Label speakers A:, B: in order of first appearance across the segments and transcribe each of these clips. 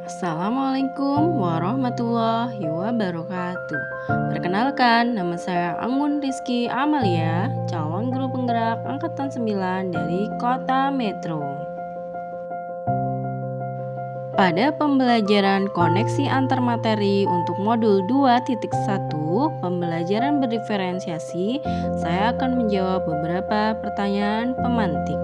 A: Assalamualaikum warahmatullahi wabarakatuh. Perkenalkan, nama saya Anggun Rizky Amalia, calon guru penggerak angkatan 9 dari Kota Metro. Pada pembelajaran koneksi antar materi untuk modul 2.1 pembelajaran berdiferensiasi, saya akan menjawab beberapa pertanyaan pemantik.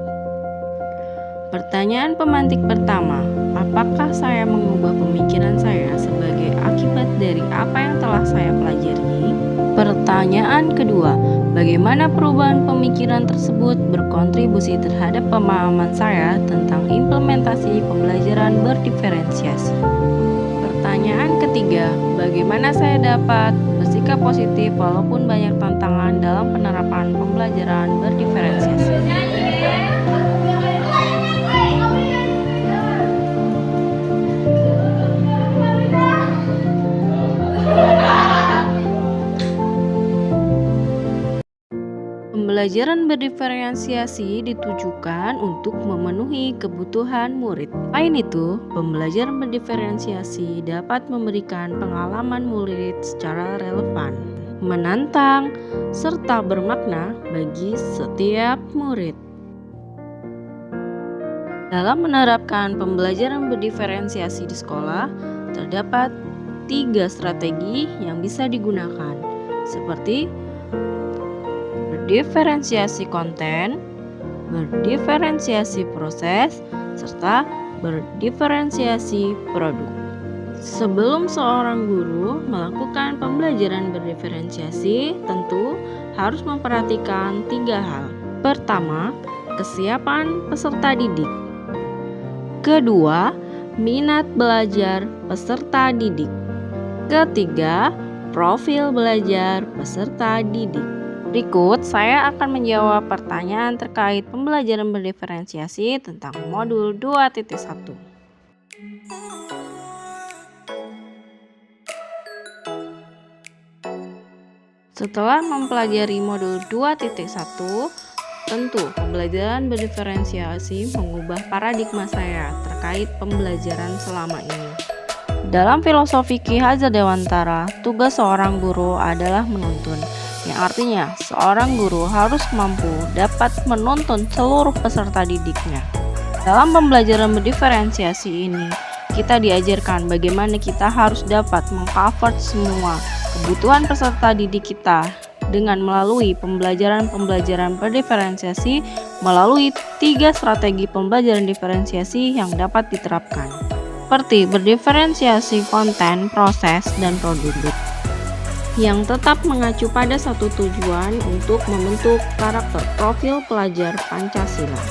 A: Pertanyaan pemantik pertama, apakah saya mengubah pemikiran saya sebagai akibat dari apa yang telah saya pelajari? Pertanyaan kedua, bagaimana perubahan pemikiran tersebut berkontribusi terhadap pemahaman saya tentang implementasi pembelajaran berdiferensiasi? Pertanyaan ketiga, bagaimana saya dapat bersikap positif walaupun banyak tantangan dalam penerapan pembelajaran berdiferensiasi? Pembelajaran berdiferensiasi ditujukan untuk memenuhi kebutuhan murid. Selain itu, pembelajaran berdiferensiasi dapat memberikan pengalaman murid secara relevan, menantang, serta bermakna bagi setiap murid. Dalam menerapkan pembelajaran berdiferensiasi di sekolah, terdapat 3 strategi yang bisa digunakan, seperti berdiferensiasi konten, berdiferensiasi proses, serta berdiferensiasi produk. Sebelum seorang guru melakukan pembelajaran berdiferensiasi, tentu harus memperhatikan 3 hal. Pertama, kesiapan peserta didik. Kedua, minat belajar peserta didik. Ketiga, profil belajar peserta didik. Berikut saya akan menjawab pertanyaan terkait pembelajaran berdiferensiasi tentang modul 2.1. Setelah mempelajari modul 2.1, tentu pembelajaran berdiferensiasi mengubah paradigma saya terkait pembelajaran selama ini. Dalam filosofi Ki Hajar Dewantara, tugas seorang guru adalah menuntun, yang artinya seorang guru harus mampu dapat menuntun seluruh peserta didiknya. Dalam pembelajaran berdiferensiasi ini, kita diajarkan bagaimana kita harus dapat mengcover semua kebutuhan peserta didik kita dengan melalui pembelajaran berdiferensiasi melalui 3 strategi pembelajaran diferensiasi yang dapat diterapkan, seperti berdiferensiasi konten, proses, dan produk, yang tetap mengacu pada satu tujuan untuk membentuk karakter profil pelajar Pancasila.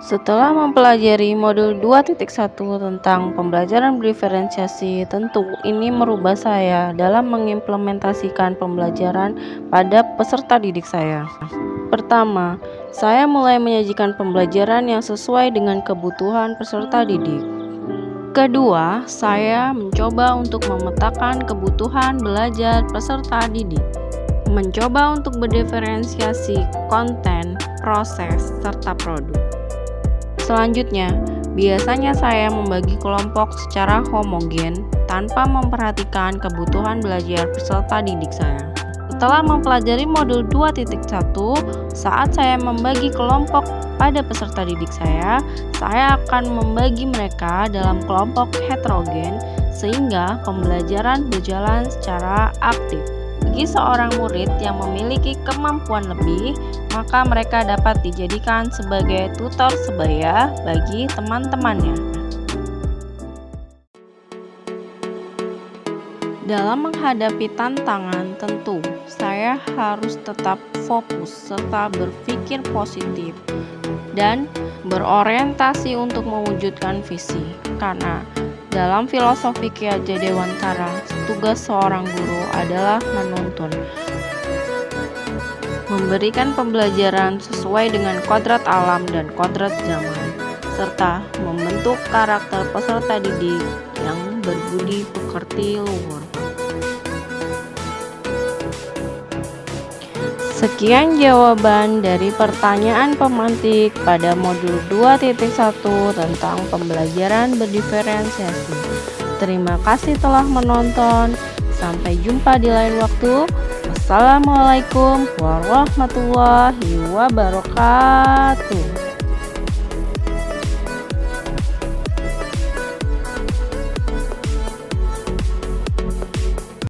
A: Setelah mempelajari modul 2.1 tentang pembelajaran berdiferensiasi, tentu ini merubah saya dalam mengimplementasikan pembelajaran pada peserta didik saya. Pertama, saya mulai menyajikan pembelajaran yang sesuai dengan kebutuhan peserta didik. Kedua, saya mencoba untuk memetakan kebutuhan belajar peserta didik, mencoba untuk berdiferensiasi konten, proses, serta produk. Selanjutnya, biasanya saya membagi kelompok secara homogen tanpa memperhatikan kebutuhan belajar peserta didik saya. Setelah mempelajari modul 2.1, saat saya membagi kelompok pada peserta didik saya akan membagi mereka dalam kelompok heterogen sehingga pembelajaran berjalan secara aktif. Bagi seorang murid yang memiliki kemampuan lebih, maka mereka dapat dijadikan sebagai tutor sebaya bagi teman-temannya. Dalam menghadapi tantangan, tentu saya harus tetap fokus serta berpikir positif dan berorientasi untuk mewujudkan visi, karena dalam filosofi Ki Hajar Dewantara, tugas seorang guru adalah menuntun, memberikan pembelajaran sesuai dengan kodrat alam dan kodrat zaman, serta membentuk karakter peserta didik yang berbudi pekerti luhur. Sekian jawaban dari pertanyaan pemantik pada modul 2.1 tentang pembelajaran berdiferensiasi. Terima kasih telah menonton. Sampai jumpa di lain waktu. Wassalamualaikum warahmatullahi wabarakatuh.